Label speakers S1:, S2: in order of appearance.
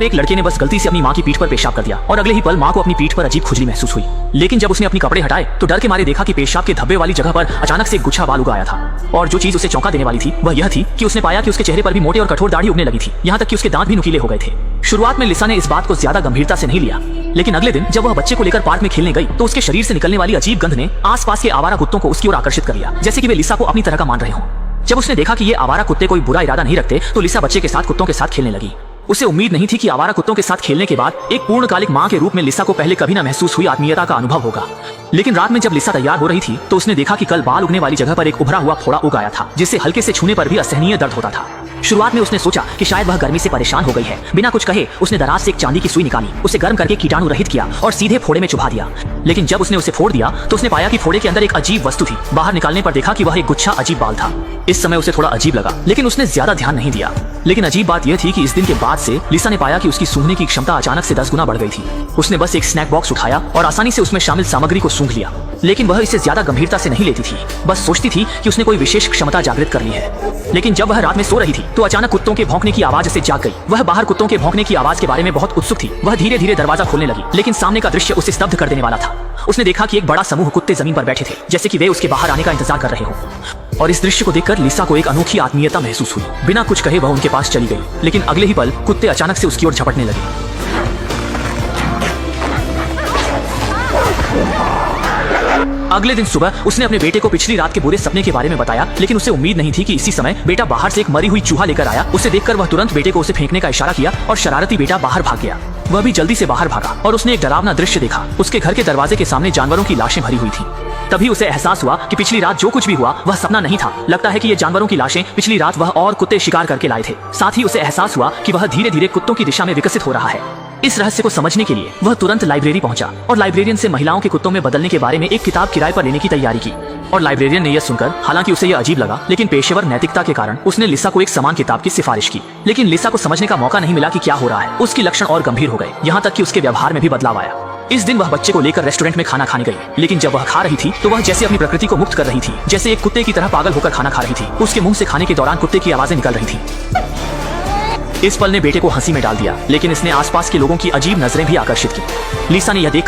S1: एक लड़के ने बस गलती से अपनी माँ की पीठ पर पेशाब कर दिया और अगले ही पल माँ को अपनी पीठ पर अजीब खुजली महसूस हुई। लेकिन जब उसने अपने कपड़े हटाए तो डर के मारे देखा कि पेशाब के धब्बे वाली जगह पर अचानक से एक गुच्छा बाल उगा आया था। और जो चीज उसे चौंका देने वाली थी वह यह थी कि उसने पाया कि उसके चेहरे पर भी मोटे और कठोर दाढ़ी उगने लगी थी, यहाँ तक कि उसके दांत भी नुकीले हो गए थे। शुरुआत में लिसा ने इस बात को ज्यादा गंभीरता से नहीं लिया, लेकिन अगले दिन जब वह बच्चे को लेकर पार्क में खेलने गई तो उसके शरीर से निकलने वाली अजीब गंध ने आसपास के आवारा कुत्तों को उसकी ओर आकर्षित कर लिया, जैसे कि वे लिसा को अपनी तरह का मान रहे हों। जब उसने देखा कि ये आवारा कुत्ते कोई बुरा इरादा नहीं रखते तो लिसा बच्चे के साथ कुत्तों के साथ खेलने लगी। उसे उम्मीद नहीं थी कि आवारा कुत्तों के साथ खेलने के बाद एक पूर्णकालिक मां के रूप में लिसा को पहले कभी न महसूस हुई आत्मीयता का अनुभव होगा। लेकिन रात में जब लिसा तैयार हो रही थी तो उसने देखा कि कल बाल उगने वाली जगह पर एक उभरा हुआ फोड़ा उग आया था, जिससे हल्के से छूने पर भी असहनीय दर्द होता था। शुरुआत में उसने सोचा कि शायद वह गर्मी से परेशान हो गई है। बिना कुछ कहे उसने दराज से एक चांदी की सुई निकाली, उसे गर्म करके कीटाणु रहित किया और सीधे फोड़े में चुभा दिया। लेकिन जब उसने उसे फोड़ दिया तो उसने पाया कि फोड़े के अंदर एक अजीब वस्तु थी। बाहर निकालने पर देखा कि वह एक गुच्छा अजीब बाल था। इस समय उसे थोड़ा अजीब लगा, लेकिन उसने ज्यादा ध्यान नहीं दिया। लेकिन अजीब बात यह थी कि इस दिन के बाद से लिसा ने पाया कि उसकी सूंघने की क्षमता अचानक से 10 गुना बढ़ गई थी। उसने बस एक स्नैक बॉक्स उठाया और आसानी से उसमें शामिल सामग्री को सूंघ लिया, लेकिन वह इसे ज्यादा गंभीरता से नहीं लेती थी। बस सोचती थी कि उसने कोई विशेष क्षमता जागृत कर ली है। लेकिन जब वह रात में सो रही थी तो अचानक कुत्तों के भौंकने की आवाज से जाग गई। वह बाहर कुत्तों के भौंकने की आवाज के बारे में बहुत उत्सुक थी। वह धीरे धीरे दरवाजा खोलने लगी, लेकिन सामने का दृश्य उसे स्तब्ध कर देने वाला था। उसने देखा कि एक बड़ा समूह कुत्ते जमीन पर बैठे थे, जैसे कि वे उसके बाहर आने का इंतजार कर रहे हो। और इस दृश्य को देखकर लिसा को एक अनोखी आत्मीयता महसूस हुई। बिना कुछ कहे वह उनके पास चली गई, लेकिन अगले ही पल कुत्ते अचानक से उसकी ओर झपटने लगे। अगले दिन सुबह उसने अपने बेटे को पिछली रात के बुरे सपने के बारे में बताया, लेकिन उसे उम्मीद नहीं थी कि इसी समय बेटा बाहर से एक मरी हुई चूहा लेकर आया। उसे देखकर वह तुरंत बेटे को उसे फेंकने का इशारा किया और शरारती बेटा बाहर भाग गया। वह भी जल्दी से बाहर भागा और उसने एक डरावना दृश्य देखा। उसके घर के दरवाजे के सामने जानवरों की लाशें भरी हुई थी। तभी उसे एहसास हुआ कि पिछली रात जो कुछ भी हुआ वह सपना नहीं था। लगता है कि ये जानवरों की लाशें पिछली रात वह और कुत्ते शिकार करके लाए थे। साथ ही उसे एहसास हुआ कि वह धीरे धीरे कुत्तों की दिशा में विकसित हो रहा है। इस रहस्य को समझने के लिए वह तुरंत लाइब्रेरी पहुंचा और लाइब्रेरियन से महिलाओं के कुत्तों में बदलने के बारे में एक किताब किराए पर लेने की तैयारी की। और लाइब्रेरियन ने यह सुनकर, हालांकि उसे यह अजीब लगा, लेकिन पेशेवर नैतिकता के कारण उसने लिसा को एक समान किताब की सिफारिश की। लेकिन लिसा को समझने का मौका नहीं मिला कि क्या हो रहा है। उसकी लक्षण और गंभीर हो गए, यहाँ तक कि उसके व्यवहार में भी बदलाव आया। इस दिन वह बच्चे को लेकर रेस्टोरेंट में खाना खाने गई, लेकिन जब वह खा रही थी तो वह जैसे अपनी प्रकृति को मुक्त कर रही थी, जैसे एक कुत्ते की तरह पागल होकर खाना खा रही थी। उसके मुंह से खाने के दौरान कुत्ते की आवाजें निकल रही थी। इस पल ने बेटे को हंसी में डाल दिया, लेकिन इसने आसपास के लोगों की अजीब नजरें भी आकर्षित की। लिसा ने यह देखकर